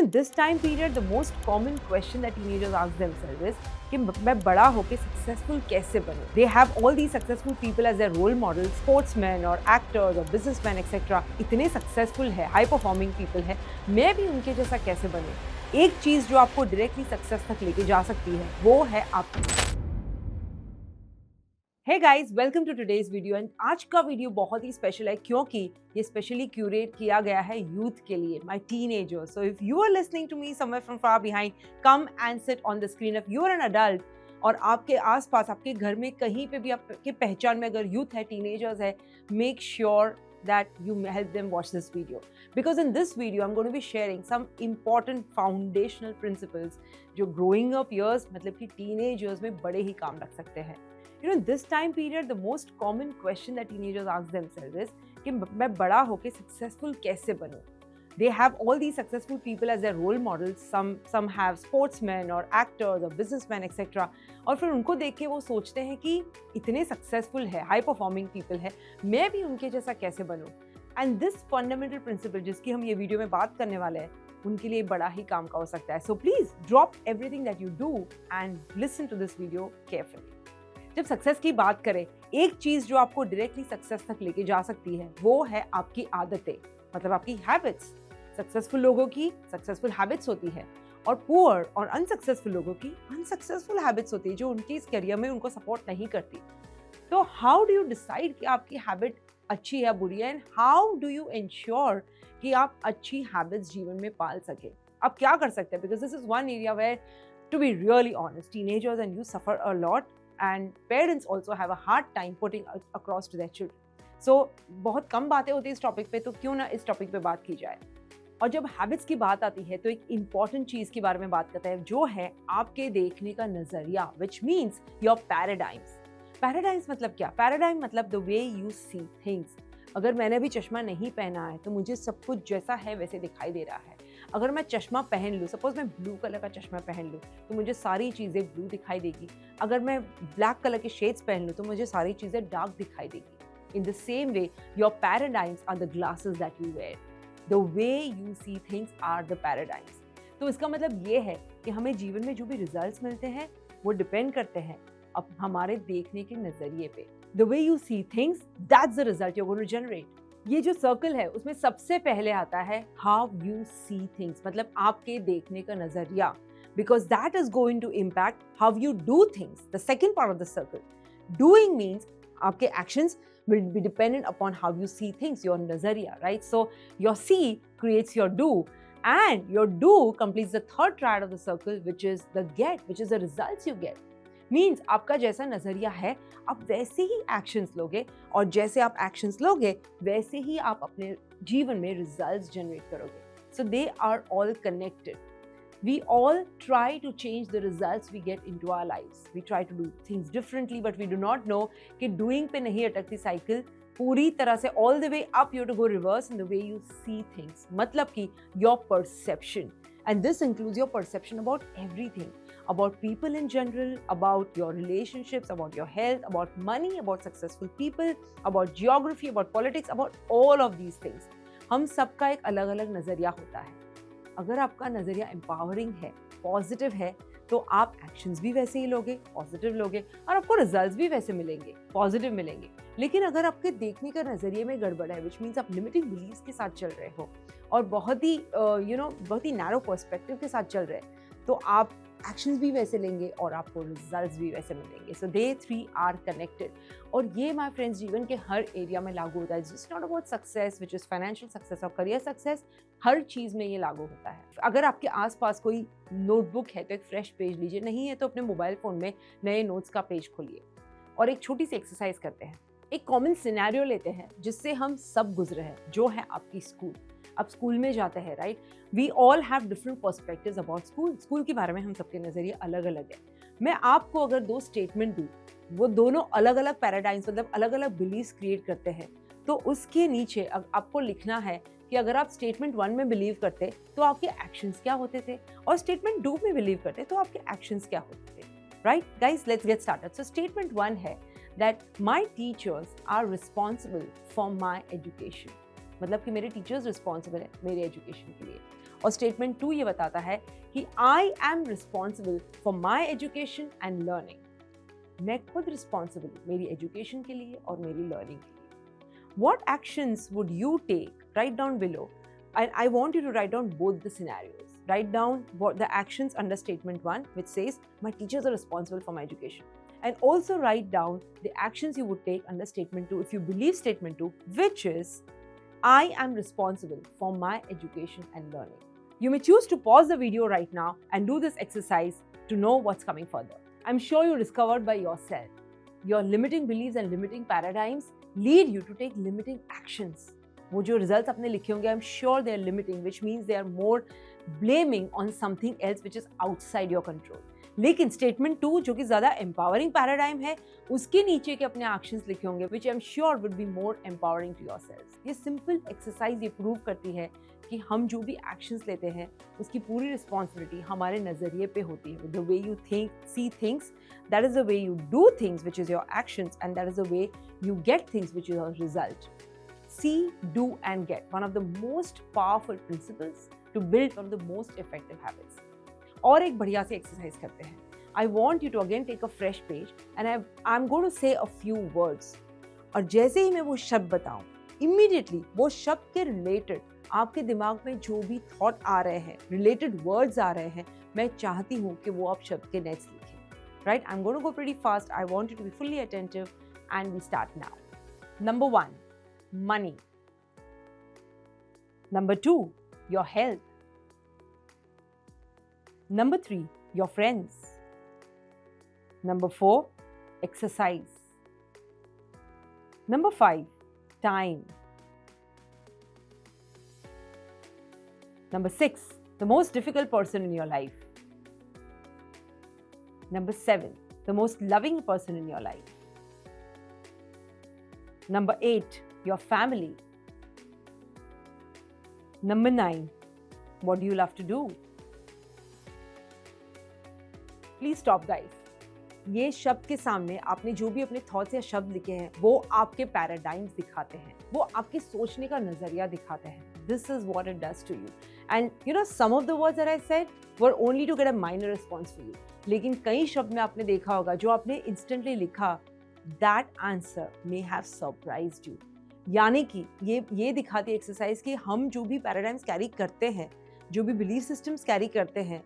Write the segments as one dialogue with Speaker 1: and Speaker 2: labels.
Speaker 1: this time period, the most common question that teenagers ask themselves is कि मैं बड़ा होके successful कैसे बनूं? They have all these successful people as their role models, sportsmen or actors or businessmen etc. इतने successful है, high performing people है, मैं भी उनके जैसा कैसे बनूं? एक चीज जो आपको डायरेक्टली सक्सेस तक लेके जा सकती है, वो है आपकी। Hey guys, welcome to today's video. एंड आज का वीडियो बहुत ही स्पेशल है क्योंकि ये स्पेशली क्यूरेट किया गया है यूथ के लिए, my teenagers. So if you are listening to me somewhere from far behind, come and sit on the screen. If you are an adult और आपके आसपास, आपके घर में कहीं पे भी आपके पहचान में अगर यूथ है, टीनेजर्स है, make sure that you help them watch this video, because in this video I'm going to be sharing some important foundational principles जो growing up years मतलब कि teenagers में बड़े ही काम रख सकते हैं। This time period, the most common question that teenagers ask themselves is कि मैं बड़ा होके successful कैसे बनूं? They have all these successful people as their role models. Some have sportsmen or actors or businessmen etc. और फिर उनको देख के वो सोचते हैं कि इतने successful है, high performing people है, मैं भी उनके जैसा कैसे बनूं? And this fundamental principle जिसकी हम ये वीडियो में बात करने वाले हैं, उनके लिए बड़ा ही काम का हो सकता है। So please drop everything that you do and listen to this video carefully. जब सक्सेस की बात करें, एक चीज जो आपको डायरेक्टली सक्सेस तक लेके जा सकती है, वो है आपकी आदतें, मतलब आपकी हैबिट्स। सक्सेसफुल लोगों की सक्सेसफुल हैबिट्स होती है और पुअर और अनसक्सेसफुल लोगों की अनसक्सेसफुल हैबिट्स होती है जो उनके इस करियर में उनको सपोर्ट नहीं करती। तो हाउ डू यू डिसाइड कि आपकी हैबिट अच्छी है बुरी है, and how do you ensure कि आप अच्छी हैबिट्स जीवन में पाल सके? आप क्या कर सकते हैं? Because this is one area where, to be really honest, teenagers and you suffer a lot and parents also have a hard time putting across to their children. So बहुत कम बातें होती है इस टॉपिक पे, तो क्यों ना इस टॉपिक पे बात की जाए। और जब हैबिट्स की बात आती है तो एक इंपॉर्टेंट चीज के बारे में बात करते हैं, जो है आपके देखने का नजरिया, which means your paradigms. Paradigms मतलब क्या? Paradigm मतलब the way you see things. अगर मैंने भी चश्मा नहीं पहना है तो मुझे सब कुछ जैसा है वैसे दिखाई दे रहा है। अगर मैं चश्मा पहन लूँ, सपोज मैं ब्लू कलर का चश्मा पहन लूँ, तो मुझे सारी चीज़ें ब्लू दिखाई देगी। अगर मैं ब्लैक कलर के शेड्स पहन लूँ तो मुझे सारी चीज़ें डार्क दिखाई देगी। In the same way your paradigms are the glasses that you wear. The way you see things are the paradigms. तो इसका मतलब ये है कि हमें जीवन में जो भी रिजल्ट्स मिलते हैं वो डिपेंड करते हैं अब हमारे देखने के नज़रिए पे। The way you see things, that's the result you are going to generate. ये जो सर्कल है उसमें सबसे पहले आता है हाउ यू सी थिंग्स, मतलब आपके देखने का नजरिया, because that is going to impact how you do things. The second part of the circle, doing means आपके actions will be dependent upon how you see things, your nazariya, right? So your see creates your do, and your do completes the third triad of the circle, which is the get, which is the results you get. Means आपका जैसा नजरिया है आप वैसे ही actions लोगे, और जैसे आप एक्शंस लोगे वैसे ही आप अपने जीवन में रिजल्ट्स जनरेट करोगे। So they are all connected. We all try to change the results we get into our lives. We try to do things differently, but we do not know कि doing पे नहीं अटकती cycle, पूरी तरह से all the way up you to go reverse in the way you see things, मतलब कि your perception, and this includes your perception about everything, about people in general, about your relationships, about your health, about money, about successful people, about geography, about politics, about all of these things. हम सबका एक अलग अलग नज़रिया होता है। अगर आपका नज़रिया एम्पावरिंग है, पॉजिटिव है, तो आप एक्शंस भी वैसे ही लोगे, पॉजिटिव लोगे, और आपको रिजल्ट्स भी वैसे मिलेंगे, पॉजिटिव मिलेंगे। लेकिन अगर आपके देखने का नज़रिए में गड़बड़ है, विच मीन्स आप लिमिटिंग बिलीव्स के साथ चल रहे हो और बहुत ही बहुत ही नैरो पर्सपेक्टिव के साथ चल रहे हैं, तो आप एक्शंस भी वैसे लेंगे और आपको रिजल्ट्स भी वैसे मिलेंगे। सो दे थ्री आर कनेक्टेड, और ये माय फ्रेंड्स जीवन के हर एरिया में लागू होता है। It's not about success which is financial success और करियर सक्सेस, हर चीज़ में ये लागू होता है। अगर आपके आसपास कोई नोटबुक है तो एक फ्रेश पेज लीजिए, नहीं है तो अपने मोबाइल फ़ोन में नए नोट्स का पेज खोलिए और एक छोटी सी एक्सरसाइज करते हैं। एक कॉमन सिनेरियो लेते हैं जिससे हम सब गुजरे हैं, जो है आपकी स्कूल। आप स्कूल में जाते हैं, right? We all have different perspectives about school. School के बारे में हम सबके नज़रिए अलग अलग है। मैं आपको अगर दो स्टेटमेंट दूँ, वो दोनों अलग अलग पैराडाइम्स मतलब अलग अलग बिलीव्स क्रिएट करते हैं, तो उसके नीचे आपको लिखना है कि अगर आप स्टेटमेंट 1 में बिलीव करते तो आपके एक्शंस क्या होते थे, और स्टेटमेंट 2 में बिलीव करते तो आपके एक्शंस क्या होते थे, right? Guys, let's get started. So statement 1 है that my teachers are responsible for my education, मतलब कि मेरे टीचर्स रिस्पॉन्सिबल है मेरे एजुकेशन के लिए। और स्टेटमेंट 2 ये बताता है कि I am responsible for my education and learning. मैं खुद रिस्पॉन्सिबल हूँ मेरी एजुकेशन के लिए और मेरी लर्निंग के लिए। What actions would you take? Write down below, and I want you to write down both the scenarios. Write down what the actions under statement 1, which says my teachers are responsible for my education, and also write down the actions you would take under statement 2 if you believe statement 2, which is I am responsible for my education and learning. You may choose to pause the video right now and do this exercise to know what's coming further. I'm sure you discovered by yourself your limiting beliefs and limiting paradigms lead you to take limiting actions. वो जो results आपने लिखे होंगे, I am sure they are limiting, which means they are more blaming on something else which is outside your control. लेकिन statement 2 जो कि ज़्यादा empowering paradigm है, उसके नीचे के अपने एक्शंस लिखे होंगे which I am sure would be more empowering to yourself. ये सिंपल एक्सरसाइज ये प्रूव करती है कि हम जो भी एक्शंस लेते हैं उसकी पूरी रिस्पॉन्सिबिलिटी हमारे नज़रिए पे होती है। The way you think, see things, that is the way you do things which is your actions, and that is the way you get things which is your result. See, do and get, one of the most powerful principles to build one of the most effective habits. और एक बढ़िया से exercise करते हैं। I want you to again take a fresh page and I'm going to say a few words. और जैसे ही मैं वो शब्द बताऊं, immediately वो शब्द के related आपके दिमाग में जो भी thought आ रहे हैं, related words आ रहे हैं, मैं चाहती हूँ कि वो आप शब्द के next लिखें। Right? I'm going to go pretty fast. I want you to be fully attentive and we start now. Number 1. Money. Number 2, your health. Number 3, your friends. Number 4, exercise. Number 5, time. Number 6, the most difficult person in your life. Number 7, the most loving person in your life. Number 8, your family. Number 9, what do you love to do? Please stop guys. ये शब्द के सामने आपने जो भी अपने thoughts या शब्द लिखे हैं वो आपके पैराडाइम्स दिखाते हैं, वो आपके सोचने का नजरिया दिखाते हैं। This is what it does to you. And you know, some of the words that I said were only to get a minor response for you. लेकिन कई शब्द में आपने देखा होगा जो आपने इंस्टेंटली लिखा, that answer may have surprised you. यानी कि ये दिखाती है एक्सरसाइज कि हम जो भी पैराडाइम्स कैरी करते हैं, जो भी बिलीफ सिस्टम्स कैरी करते हैं,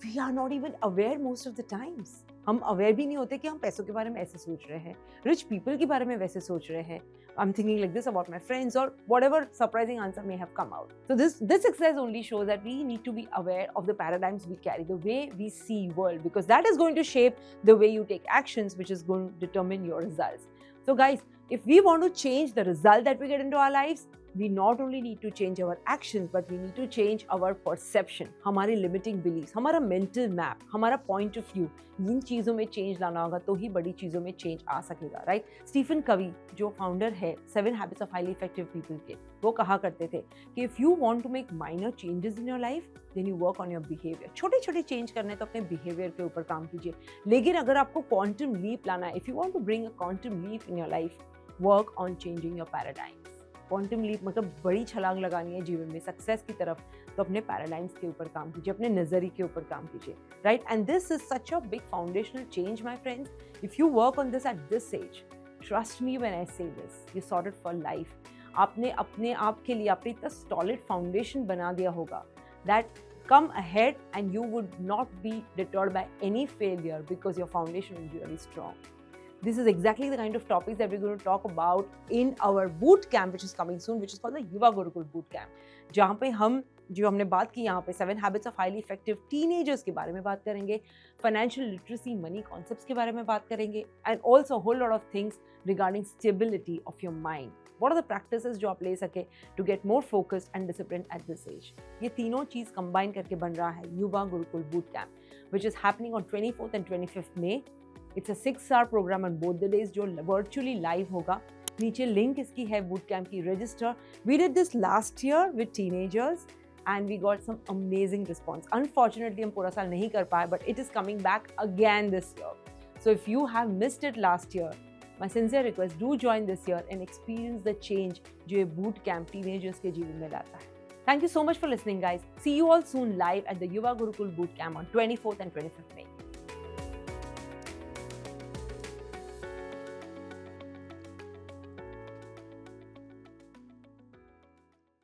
Speaker 1: we are not even aware most of the times. हम अवेयर भी नहीं होते कि हम पैसों के बारे में ऐसे सोच रहे हैं, रिच पीपल के बारे में वैसे सोच रहे हैं। I am thinking like this about my friends और whatever surprising answer may have come out. So this exercise only shows that we need to be aware of the paradigms we carry, the way we see world, because that is going to shape the way you take actions, which is going to determine your results. So guys, if we want to change the result that we get into our lives, we not only need to change our actions, but we need to change our perception. हमारी limiting beliefs, हमारा mental map, हमारा point of view, इन चीज़ों में change लाना होगा तो ही बड़ी चीज़ों में change आ सकेगा, right? स्टीफन कवी जो founder है 7 Habits of Highly Effective People के, वो कहा करते थे कि if you want to make minor changes in your life, then you work on your behavior. छोटे छोटे change करने तो अपने behavior के ऊपर काम कीजिए, लेकिन अगर आपको quantum leap लाना है, if you want to bring a quantum leap in your life, work on changing your paradigms. Quantum leap मतलब बड़ी छलांग लगानी है जीवन में सक्सेस की तरफ, तो अपने पैराडाइम्स के ऊपर काम कीजिए, अपने नजरिए के ऊपर काम कीजिए, right? And this is such a big foundational change my friends. If you work on this at this age, trust me when I say this, you sorted for life. आपने अपने आप के लिए आपने इतना सॉलिड फाउंडेशन बना दिया होगा that come ahead and you would not be deterred by any failure because your foundation is really strong. This is exactly the kind of topics that we're going to talk about in our boot camp, which is coming soon, which is called the Yuva Gurukul boot camp. जहाँ पे हमने बात की यहाँ पे 7 habits of highly effective teenagers के बारे में बात करेंगे, financial literacy, money concepts के बारे में बात करेंगे, and also a whole lot of things regarding stability of your mind. What are the practices जो आप ले सके to get more focused and disciplined at this age? ये तीनों चीज़ combine करके बन रहा है Yuva Gurukul boot camp, which is happening on 24th and 25th May. It's a 6-hour program on both the days जो virtually live होगा. नीचे link इसकी है बूट कैम्प की, register. We did this last year with teenagers and we got some amazing response. Unfortunately हम पूरा साल नहीं कर पाए, but it is coming back again this year. So if you have missed it last year, my sincere request, do join this year and experience the change जो ये boot camp teenagers के जीवन में लाता है. Thank you so much for listening, guys. See you all soon live at the Yuva Gurukul Bootcamp on 24th and 25th May.